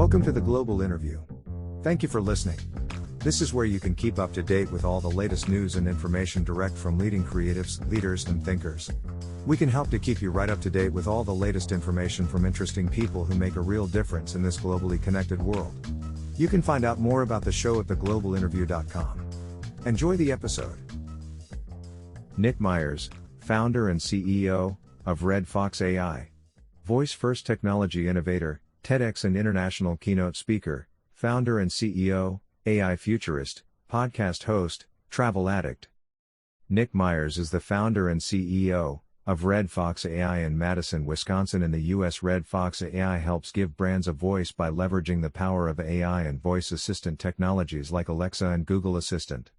Welcome to the Global Interview. Thank you for listening. This is where you can keep up to date with all the latest news and information direct from leading creatives, leaders, and thinkers. We can help to keep you right up to date with all the latest information from interesting people who make a real difference in this globally connected world. You can find out more about the show at theglobalinterview.com. Enjoy the episode. Nick Myers, founder and CEO of RedFox AI. Voice first technology innovator, TEDx and international keynote speaker, founder and CEO, AI futurist, podcast host, travel addict. Nick Myers is the founder and CEO of RedFox AI in Madison, Wisconsin, and the US RedFox AI helps give brands a voice by leveraging the power of AI and voice assistant technologies like Alexa and Google Assistant.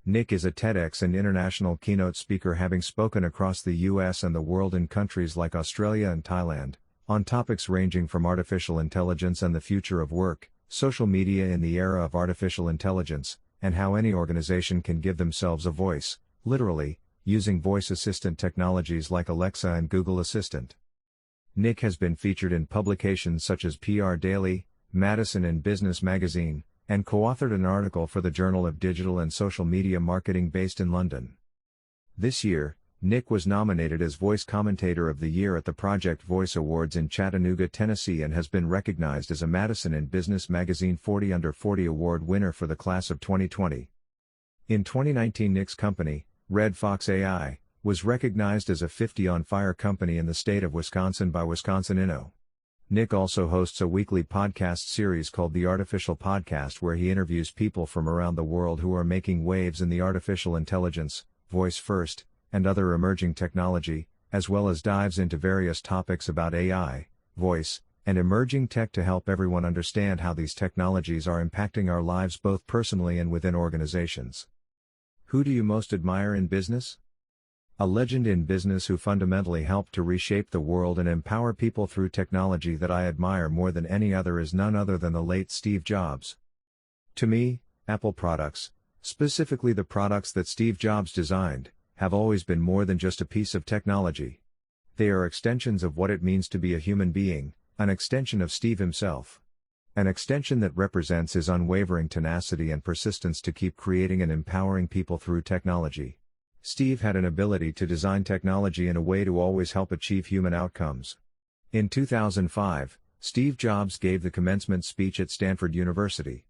Nick is a TEDx and international keynote speaker, having spoken across the US and the world in countries like Australia and Thailand, on topics ranging from artificial intelligence and the future of work, social media in the era of artificial intelligence, and how any organization can give themselves a voice, literally, using voice assistant technologies like Alexa and Google Assistant. Nick has been featured in publications such as PR Daily, Madison and Business Magazine, and co-authored an article for the Journal of Digital and Social Media Marketing based in London. This year, Nick was nominated as Voice Commentator of the Year at the Project Voice Awards in Chattanooga, Tennessee, and has been recognized as a Madison and Business Magazine 40 Under 40 Award winner for the class of 2020. In 2019, Nick's company, RedFox AI, was recognized as a 50 on Fire company in the state of Wisconsin by Wisconsin Inno. Nick also hosts a weekly podcast series called The Artificial Podcast, where he interviews people from around the world who are making waves in the artificial intelligence, voice first, and other emerging technology, as well as dives into various topics about AI, voice, and emerging tech to help everyone understand how these technologies are impacting our lives both personally and within organizations. Who do you most admire in business? A legend in business who fundamentally helped to reshape the world and empower people through technology that I admire more than any other is none other than the late Steve Jobs. To me, Apple products, specifically the products that Steve Jobs designed, have always been more than just a piece of technology. They are extensions of what it means to be a human being, an extension of Steve himself. An extension that represents his unwavering tenacity and persistence to keep creating and empowering people through technology. Steve had an ability to design technology in a way to always help achieve human outcomes. In 2005, Steve Jobs gave the commencement speech at Stanford University.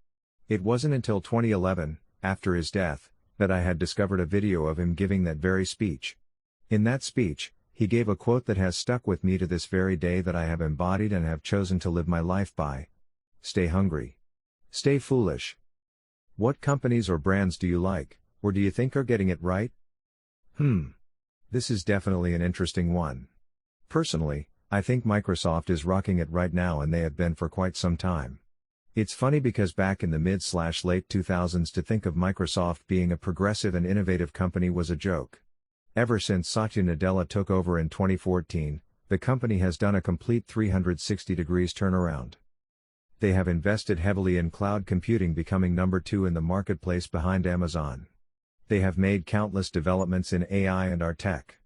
It wasn't until 2011, after his death, that I had discovered a video of him giving that very speech. In that speech, he gave a quote that has stuck with me to this very day that I have embodied and have chosen to live my life by. Stay hungry. Stay foolish. What companies or brands do you like, or do you think are getting it right? This is definitely an interesting one. Personally, I think Microsoft is rocking it right now, and they have been for quite some time. It's funny because back in the mid-late 2000s, to think of Microsoft being a progressive and innovative company was a joke. Ever since Satya Nadella took over in 2014, the company has done a complete 360 degrees turnaround. They have invested heavily in cloud computing, becoming number 2 in the marketplace behind Amazon. They have made countless developments in AI and our tech.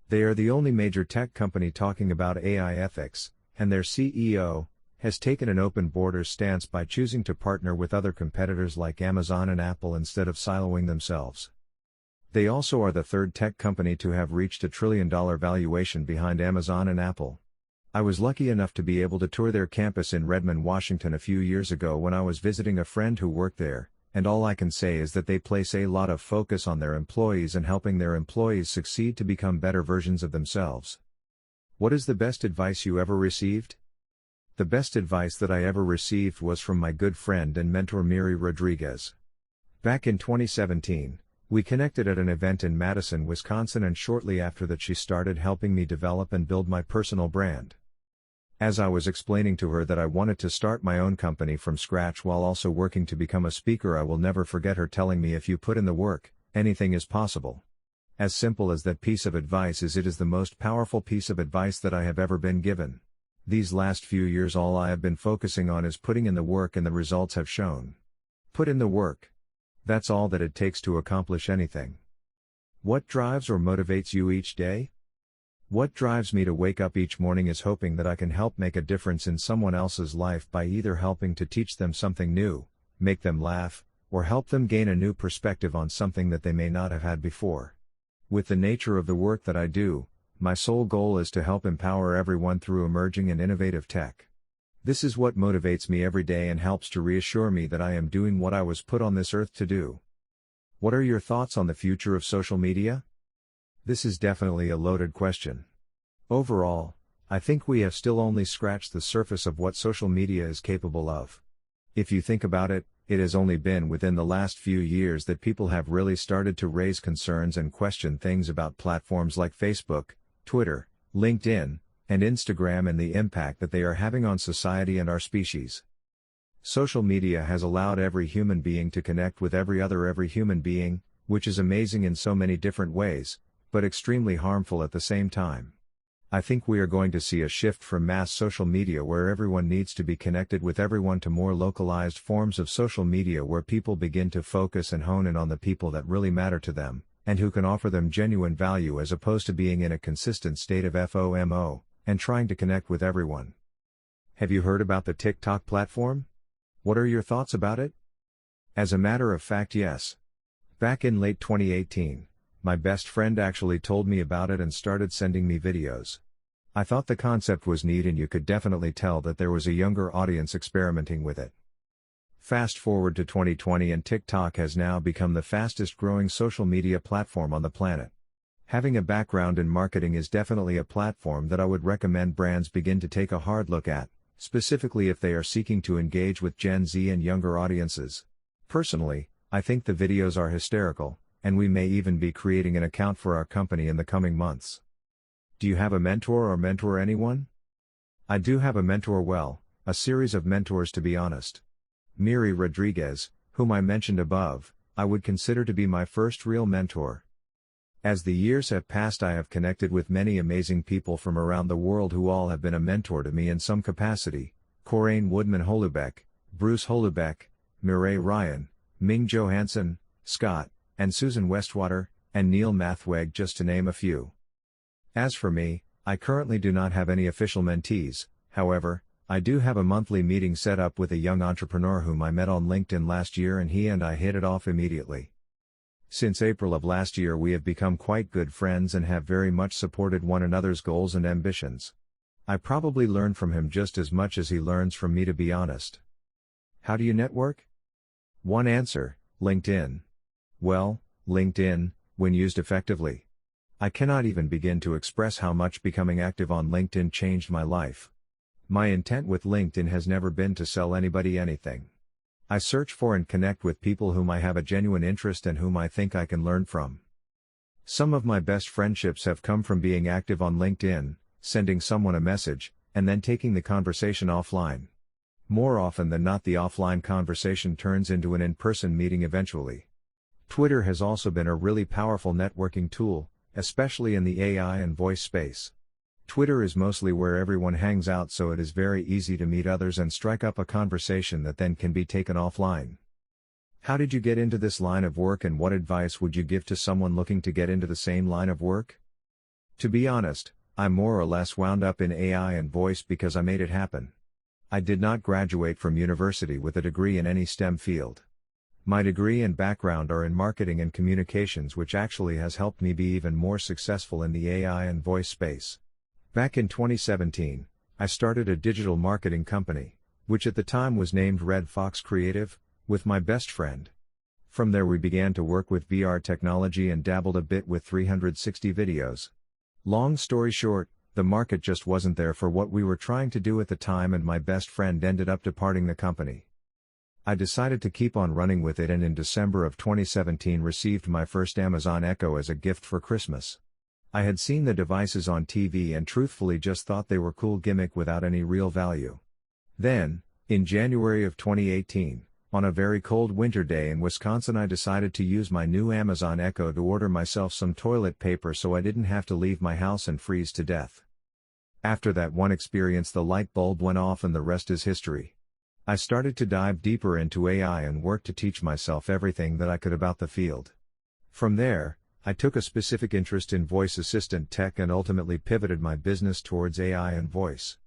They are the only major tech company talking about AI ethics, and their CEO has taken an open borders stance by choosing to partner with other competitors like Amazon and Apple instead of siloing themselves. They also are the third tech company to have reached $1 trillion valuation behind Amazon and Apple. I was lucky enough to be able to tour their campus in Redmond, Washington a few years ago when I was visiting a friend who worked there, and all I can say is that they place a lot of focus on their employees and helping their employees succeed to become better versions of themselves. What is the best advice you ever received? The best advice that I ever received was from my good friend and mentor Miri Rodriguez. Back in 2017, we connected at an event in Madison, Wisconsin, and shortly after that she started helping me develop and build my personal brand. As I was explaining to her that I wanted to start my own company from scratch while also working to become a speaker, I will never forget her telling me, if you put in the work, anything is possible. As simple as that piece of advice is, it is the most powerful piece of advice that I have ever been given. These last few years, all I have been focusing on is putting in the work, and the results have shown. Put in the work. That's all that it takes to accomplish anything. What drives or motivates you each day? What drives me to wake up each morning is hoping that I can help make a difference in someone else's life by either helping to teach them something new, make them laugh, or help them gain a new perspective on something that they may not have had before. With the nature of the work that I do, my sole goal is to help empower everyone through emerging and innovative tech. This is what motivates me every day and helps to reassure me that I am doing what I was put on this earth to do. What are your thoughts on the future of social media? This is definitely a loaded question. Overall, I think we have still only scratched the surface of what social media is capable of. If you think about it, it has only been within the last few years that people have really started to raise concerns and question things about platforms like Facebook, Twitter, LinkedIn, and Instagram and the impact that they are having on society and our species. Social media has allowed every human being to connect with every human being, which is amazing in so many different ways, but extremely harmful at the same time. I think we are going to see a shift from mass social media where everyone needs to be connected with everyone to more localized forms of social media where people begin to focus and hone in on the people that really matter to them, and who can offer them genuine value as opposed to being in a consistent state of FOMO, and trying to connect with everyone. Have you heard about the TikTok platform? What are your thoughts about it? As a matter of fact, yes. Back in late 2018, my best friend actually told me about it and started sending me videos. I thought the concept was neat and you could definitely tell that there was a younger audience experimenting with it. Fast forward to 2020 and TikTok has now become the fastest growing social media platform on the planet. Having a background in marketing is definitely a platform that I would recommend brands begin to take a hard look at, specifically if they are seeking to engage with Gen Z and younger audiences. Personally, I think the videos are hysterical, and we may even be creating an account for our company in the coming months. Do you have a mentor or mentor anyone? I do have a mentor, well, a series of mentors to be honest. Miri Rodriguez, whom I mentioned above, I would consider to be my first real mentor. As the years have passed, I have connected with many amazing people from around the world who all have been a mentor to me in some capacity: Coraine Woodman-Holubeck, Bruce Holubeck, Mireille Ryan, Ming Johansson, Scott, and Susan Westwater, and Neil Mathweg, just to name a few. As for me, I currently do not have any official mentees. However, I do have a monthly meeting set up with a young entrepreneur whom I met on LinkedIn last year, and he and I hit it off immediately. Since April of last year we have become quite good friends and have very much supported one another's goals and ambitions. I probably learn from him just as much as he learns from me, to be honest. How do you network? One answer: LinkedIn. Well, LinkedIn, when used effectively. I cannot even begin to express how much becoming active on LinkedIn changed my life. My intent with LinkedIn has never been to sell anybody anything. I search for and connect with people whom I have a genuine interest and whom I think I can learn from. Some of my best friendships have come from being active on LinkedIn, sending someone a message, and then taking the conversation offline. More often than not, the offline conversation turns into an in-person meeting eventually. Twitter has also been a really powerful networking tool, especially in the AI and voice space. Twitter is mostly where everyone hangs out, so it is very easy to meet others and strike up a conversation that then can be taken offline. How did you get into this line of work, and what advice would you give to someone looking to get into the same line of work? To be honest, I'm more or less wound up in AI and voice because I made it happen. I did not graduate from university with a degree in any STEM field. My degree and background are in marketing and communications, which actually has helped me be even more successful in the AI and voice space. Back in 2017, I started a digital marketing company, which at the time was named RedFox Creative, with my best friend. From there we began to work with VR technology and dabbled a bit with 360 videos. Long story short, the market just wasn't there for what we were trying to do at the time, and my best friend ended up departing the company. I decided to keep on running with it, and in December of 2017 received my first Amazon Echo as a gift for Christmas. I had seen the devices on TV and truthfully just thought they were cool gimmick without any real value. Then, in January of 2018, on a very cold winter day in Wisconsin, I decided to use my new Amazon Echo to order myself some toilet paper so I didn't have to leave my house and freeze to death. After that one experience, the light bulb went off and the rest is history. I started to dive deeper into AI and work to teach myself everything that I could about the field. From there, I took a specific interest in voice assistant tech and ultimately pivoted my business towards AI and voice.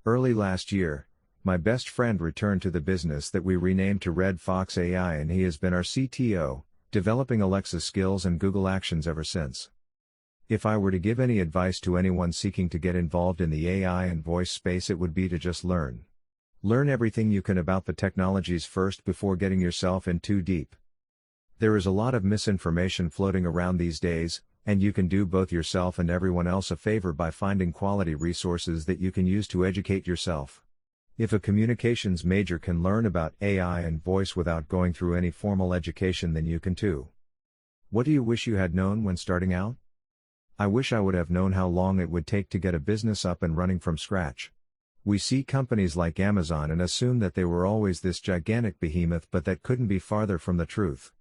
Early last year, my best friend returned to the business that we renamed to RedFox AI, and he has been our CTO, developing Alexa skills and Google Actions ever since. If I were to give any advice to anyone seeking to get involved in the AI and voice space, it would be to just learn. Learn everything you can about the technologies first before getting yourself in too deep. There is a lot of misinformation floating around these days, and you can do both yourself and everyone else a favor by finding quality resources that you can use to educate yourself. If a communications major can learn about AI and voice without going through any formal education, then you can too. What do you wish you had known when starting out? I wish I would have known how long it would take to get a business up and running from scratch. We see companies like Amazon and assume that they were always this gigantic behemoth, but that couldn't be farther from the truth.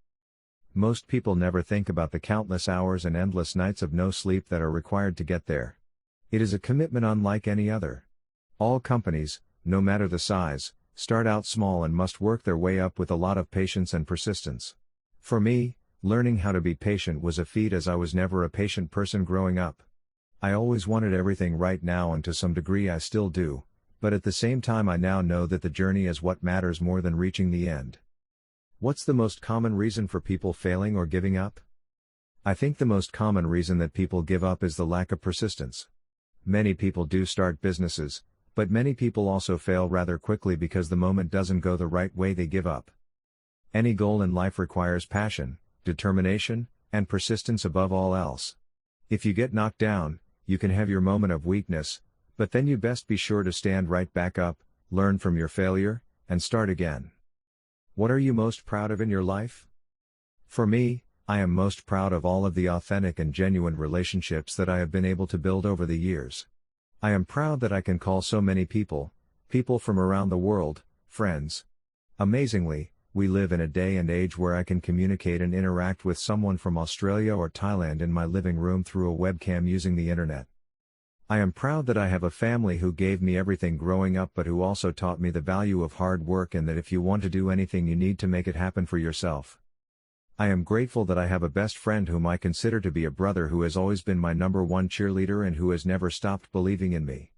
Most people never think about the countless hours and endless nights of no sleep that are required to get there. It is a commitment unlike any other. All companies, no matter the size, start out small and must work their way up with a lot of patience and persistence. For me, learning how to be patient was a feat, as I was never a patient person growing up. I always wanted everything right now, and to some degree I still do, but at the same time I now know that the journey is what matters more than reaching the end. What's the most common reason for people failing or giving up? I think the most common reason that people give up is the lack of persistence. Many people do start businesses, but many people also fail rather quickly because the moment doesn't go the right way, they give up. Any goal in life requires passion, determination, and persistence above all else. If you get knocked down, you can have your moment of weakness, but then you best be sure to stand right back up, learn from your failure, and start again. What are you most proud of in your life? For me, I am most proud of all of the authentic and genuine relationships that I have been able to build over the years. I am proud that I can call so many people from around the world, friends. Amazingly, we live in a day and age where I can communicate and interact with someone from Australia or Thailand in my living room through a webcam using the internet. I am proud that I have a family who gave me everything growing up, but who also taught me the value of hard work, and that if you want to do anything, you need to make it happen for yourself. I am grateful that I have a best friend whom I consider to be a brother, who has always been my number one cheerleader and who has never stopped believing in me.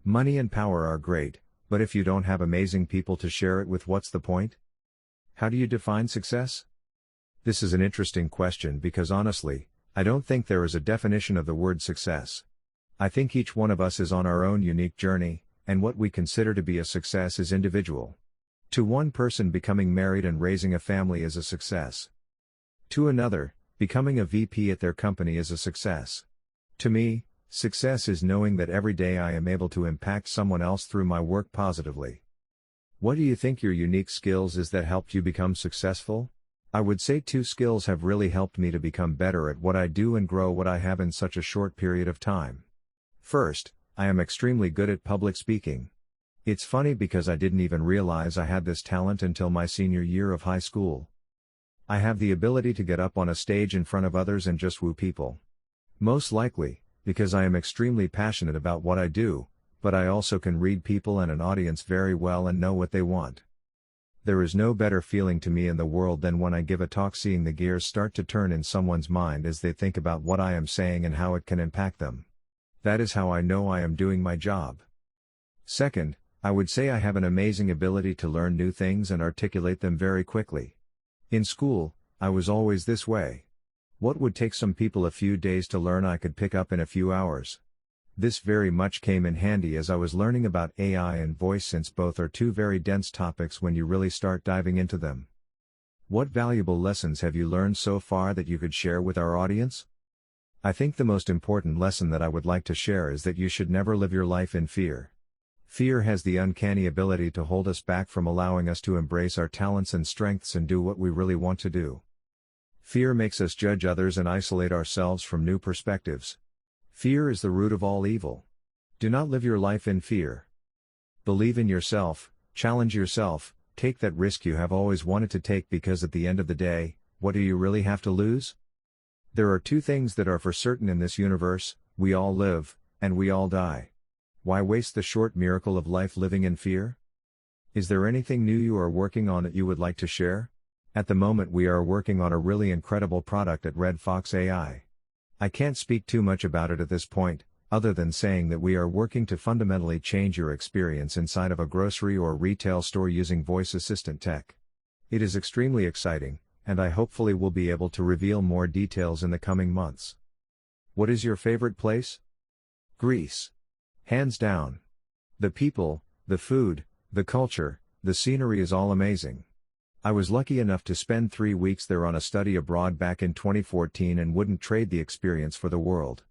Money and power are great, but if you don't have amazing people to share it with, what's the point? How do you define success? This is an interesting question because honestly, I don't think there is a definition of the word success. I think each one of us is on our own unique journey, and what we consider to be a success is individual. To one person, becoming married and raising a family is a success. To another, becoming a VP at their company is a success. To me, success is knowing that every day I am able to impact someone else through my work positively. What do you think your unique skills is that helped you become successful? I would say 2 skills have really helped me to become better at what I do and grow what I have in such a short period of time. First, I am extremely good at public speaking. It's funny because I didn't even realize I had this talent until my senior year of high school. I have the ability to get up on a stage in front of others and just woo people. Most likely, because I am extremely passionate about what I do, but I also can read people and an audience very well and know what they want. There is no better feeling to me in the world than when I give a talk, seeing the gears start to turn in someone's mind as they think about what I am saying and how it can impact them. That is how I know I am doing my job. Second, I would say I have an amazing ability to learn new things and articulate them very quickly. In school, I was always this way. What would take some people a few days to learn, I could pick up in a few hours. This very much came in handy as I was learning about AI and voice, since both are 2 very dense topics when you really start diving into them. What valuable lessons have you learned so far that you could share with our audience? I think the most important lesson that I would like to share is that you should never live your life in fear. Fear has the uncanny ability to hold us back from allowing us to embrace our talents and strengths and do what we really want to do. Fear makes us judge others and isolate ourselves from new perspectives. Fear is the root of all evil. Do not live your life in fear. Believe in yourself, challenge yourself, take that risk you have always wanted to take, because at the end of the day, what do you really have to lose? There are 2 things that are for certain in this universe: we all live, and we all die. Why waste the short miracle of life living in fear? Is there anything new you are working on that you would like to share? At the moment we are working on a really incredible product at RedFox AI. I can't speak too much about it at this point, other than saying that we are working to fundamentally change your experience inside of a grocery or retail store using voice assistant tech. It is extremely exciting, and I hopefully will be able to reveal more details in the coming months. What is your favorite place? Greece. Hands down. The people, the food, the culture, the scenery is all amazing. I was lucky enough to spend 3 weeks there on a study abroad back in 2014 and wouldn't trade the experience for the world.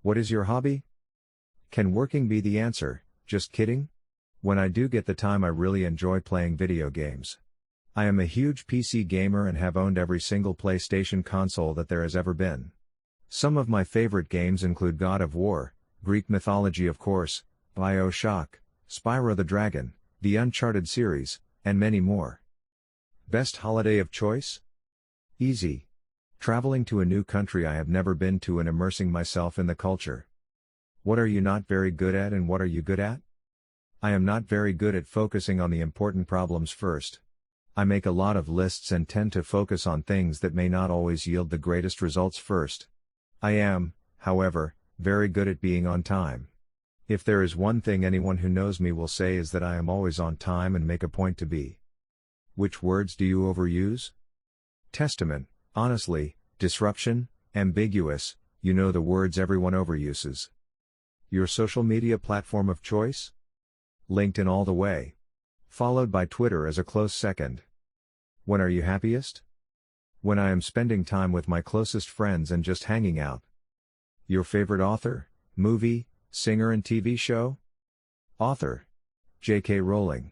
What is your hobby? Can working be the answer? Just kidding? When I do get the time, I really enjoy playing video games. I am a huge PC gamer and have owned every single PlayStation console that there has ever been. Some of my favorite games include God of War, Greek mythology of course, BioShock, Spyro the Dragon, the Uncharted series, and many more. Best holiday of choice? Easy. Traveling to a new country I have never been to and immersing myself in the culture. What are you not very good at and what are you good at? I am not very good at focusing on the important problems first. I make a lot of lists and tend to focus on things that may not always yield the greatest results first. I am, however, very good at being on time. If there is one thing anyone who knows me will say is that I am always on time and make a point to be. Which words do you overuse? Testament, honestly, disruption, ambiguous, you know the words everyone overuses. Your social media platform of choice? LinkedIn all the way. Followed by Twitter as a close second. When are you happiest? When I am spending time with my closest friends and just hanging out. Your favorite author, movie, singer and TV show? Author: J.K. Rowling.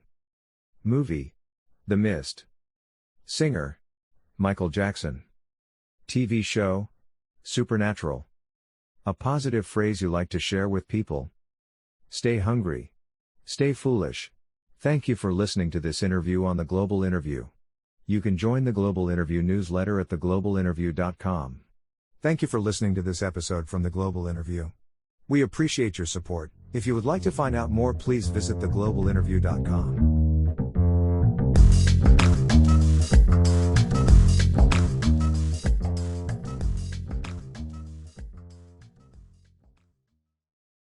Movie: The Mist. Singer: Michael Jackson. TV show: Supernatural. A positive phrase you like to share with people? Stay hungry. Stay foolish. Thank you for listening to this interview on The Global Interview. You can join the Global Interview newsletter at theglobalinterview.com. Thank you for listening to this episode from The Global Interview. We appreciate your support. If you would like to find out more, please visit theglobalinterview.com.